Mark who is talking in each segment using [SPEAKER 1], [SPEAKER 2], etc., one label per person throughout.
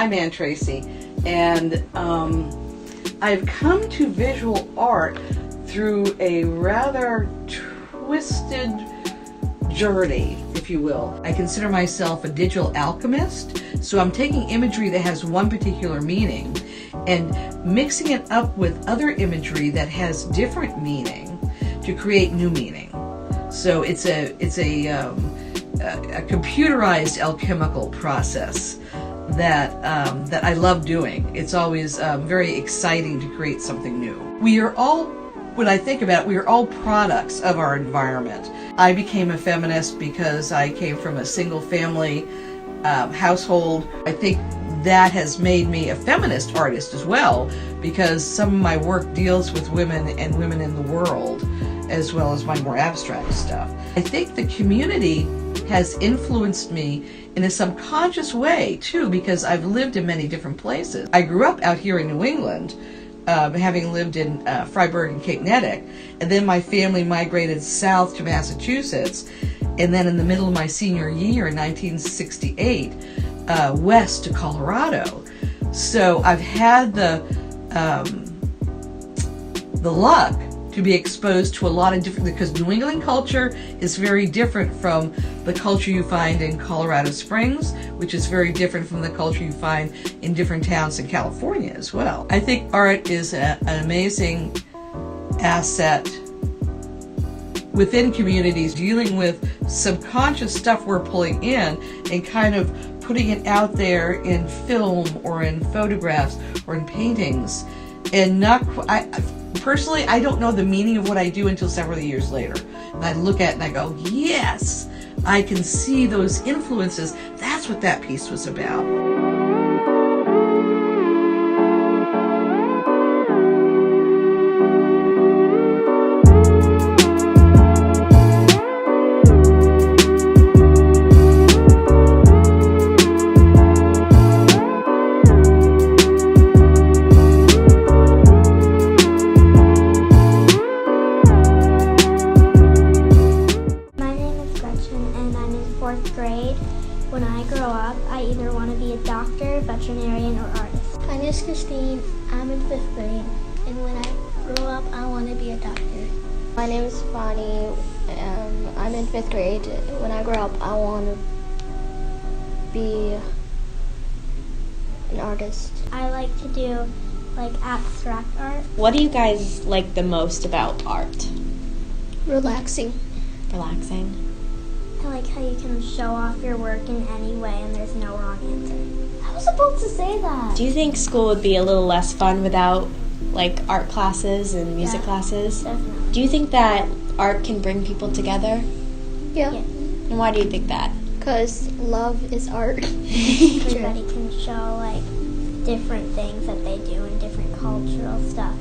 [SPEAKER 1] I'm Ann Tracy, and I've come to visual art through a rather twisted journey, if you will. I consider myself a digital alchemist, so I'm taking imagery that has one particular meaning and mixing it up with other imagery that has different meaning to create new meaning. So it's a computerized alchemical process that I love doing. It's always very exciting to create something new. We are all, when I think about it, we are all products of our environment. I became a feminist because I came from a single family household. I think that has made me a feminist artist as well, because some of my work deals with women and women in the world, as well as my more abstract stuff. I think the community has influenced me in a subconscious way too, because I've lived in many different places. I grew up out here in New England, having lived in Freiburg and Cape Nettic, and then my family migrated south to Massachusetts, and then in the middle of my senior year in 1968, west to Colorado. So I've had the luck to be exposed to a lot of different, because New England culture is very different from the culture you find in Colorado Springs, which is very different from the culture you find in different towns in California as well. I think art is an amazing asset within communities, dealing with subconscious stuff we're pulling in and kind of putting it out there in film or in photographs or in paintings. And personally, I don't know the meaning of what I do until several years later. And I look at it and I go, yes, I can see those influences. That's what that piece was about.
[SPEAKER 2] Grade. When I grow up, I either want to be a doctor, veterinarian, or artist.
[SPEAKER 3] My name is Christine. I'm in 5th grade, and when I grow up, I want to be a doctor. My name is Bonnie. I'm in 5th grade. When I grow up, I want to be an artist.
[SPEAKER 2] I like to do abstract art.
[SPEAKER 4] What do you guys like the most about art?
[SPEAKER 3] Relaxing.
[SPEAKER 4] Relaxing.
[SPEAKER 2] I like how you can show off your work in any way and there's no wrong answer.
[SPEAKER 3] I was about to say that.
[SPEAKER 4] Do you think school would be a little less fun without art classes and music classes?
[SPEAKER 2] Definitely.
[SPEAKER 4] Do you think that art can bring people together?
[SPEAKER 3] Yeah.
[SPEAKER 4] And why do you think that?
[SPEAKER 3] Because love is art.
[SPEAKER 2] Everybody can show different things that they do and different cultural stuff.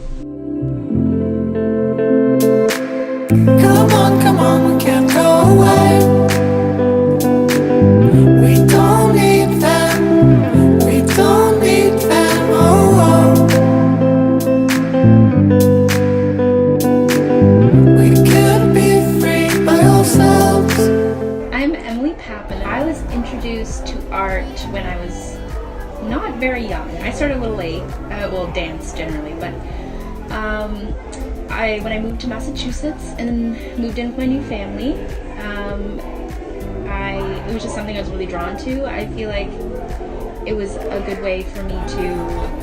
[SPEAKER 5] Come on, we can't go away. We don't need them, oh. We can be free by ourselves.
[SPEAKER 6] I'm Emily Pappen. I was introduced to art when I was not very young. I started a little late, dance generally, but when I moved to Massachusetts and moved in with my new family, it was just something I was really drawn to. I feel like it was a good way for me to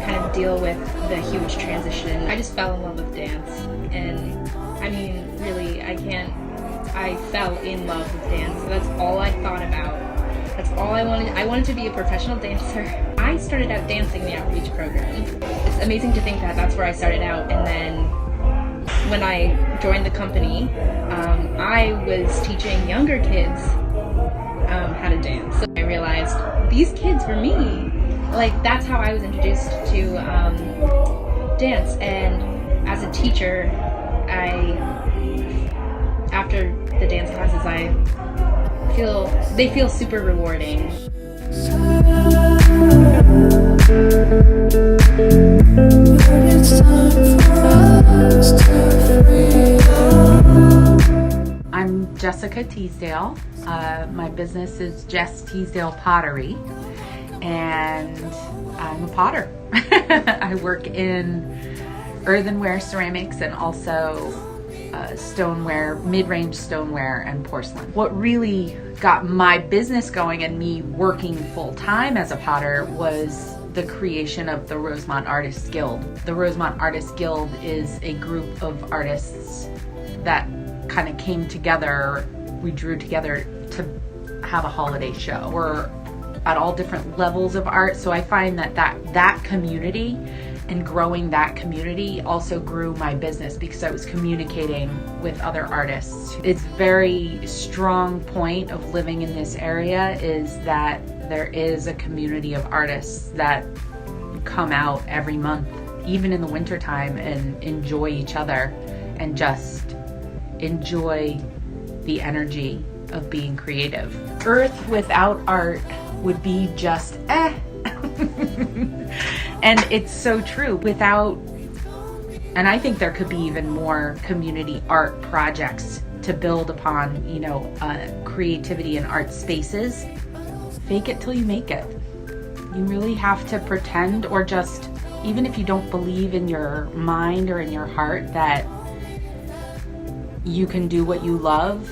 [SPEAKER 6] kind of deal with the huge transition. I just fell in love with dance, and I mean, really, I fell in love with dance. That's all I thought about. That's all I wanted. I wanted to be a professional dancer. I started out dancing in the outreach program. It's amazing to think that that's where I started out, and then when I joined the company, I was teaching younger kids how to dance. So I realized these kids were me. That's how I was introduced to dance. And as a teacher, after the dance classes, they feel super rewarding.
[SPEAKER 7] I'm Jessica Teasdale. My business is Jess Teasdale Pottery, and I'm a potter. I work in earthenware, ceramics, and also stoneware, mid-range stoneware and porcelain. What really got my business going and me working full-time as a potter was the creation of the Rosemont Artists Guild. The Rosemont Artists Guild is a group of artists that kind of came together. We drew together to have a holiday show. We're at all different levels of art, so I find that community and growing that community also grew my business because I was communicating with other artists. It's very strong point of living in this area is that there is a community of artists that come out every month, even in the wintertime, and enjoy each other and just enjoy the energy of being creative. Earth without art would be just And it's so true. And I think there could be even more community art projects to build upon, creativity and art spaces. Fake it till you make it. You really have to pretend, or just, even if you don't believe in your mind or in your heart that you can do what you love,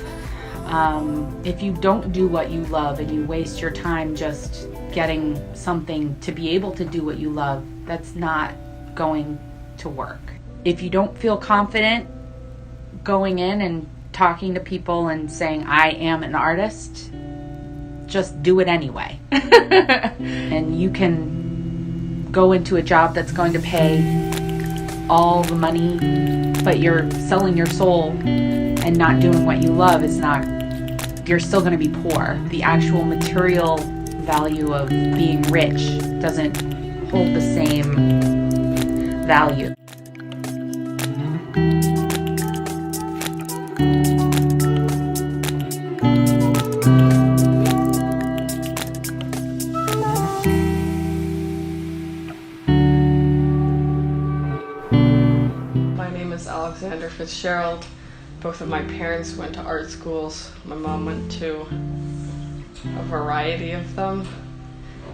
[SPEAKER 7] if you don't do what you love and you waste your time just getting something to be able to do what you love, that's not going to work. If you don't feel confident going in and talking to people and saying, I am an artist, just do it anyway. And you can go into a job that's going to pay all the money, but you're selling your soul and not doing what you love you're still going to be poor. The actual material value of being rich doesn't hold the same value.
[SPEAKER 8] My name is Alexander Fitzgerald. Both of my parents went to art schools. My mom went to a variety of them.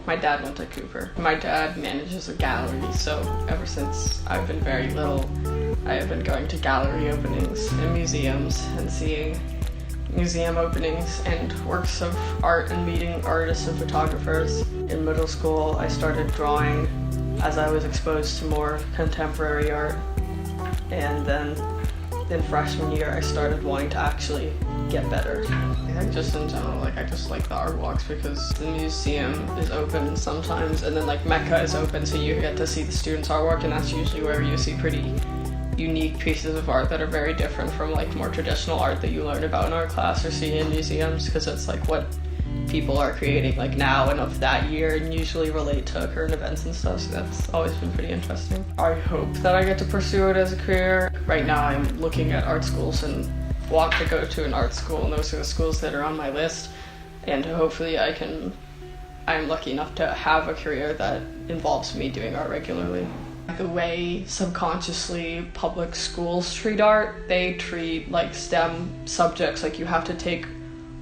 [SPEAKER 8] My dad went to Cooper. My dad manages a gallery, so ever since I've been very little, I have been going to gallery openings and museums and seeing museum openings and works of art and meeting artists and photographers. In middle school, I started drawing as I was exposed to more contemporary art, and then in freshman year, I started wanting to actually get better. I think just in general, I just like the art walks because the museum is open sometimes, and then Mecca is open, so you get to see the students' artwork, and that's usually where you see pretty unique pieces of art that are very different from more traditional art that you learn about in art class or see in museums, because it's what people are creating now and of that year, and usually relate to current events and stuff, so that's always been pretty interesting. I hope that I get to pursue it as a career. Right now I'm looking at art schools and want to go to an art school, and those are the schools that are on my list, and hopefully I'm lucky enough to have a career that involves me doing art regularly. The way subconsciously public schools treat art, they treat STEM subjects you have to take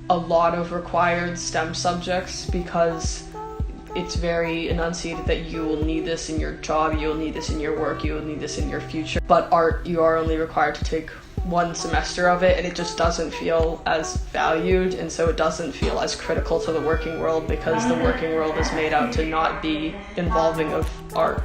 [SPEAKER 8] a lot of required STEM subjects because it's very enunciated that you will need this in your job, you will need this in your work, you will need this in your future. But art, you are only required to take one semester of it, and it just doesn't feel as valued, and so it doesn't feel as critical to the working world because the working world is made out to not be involving of art.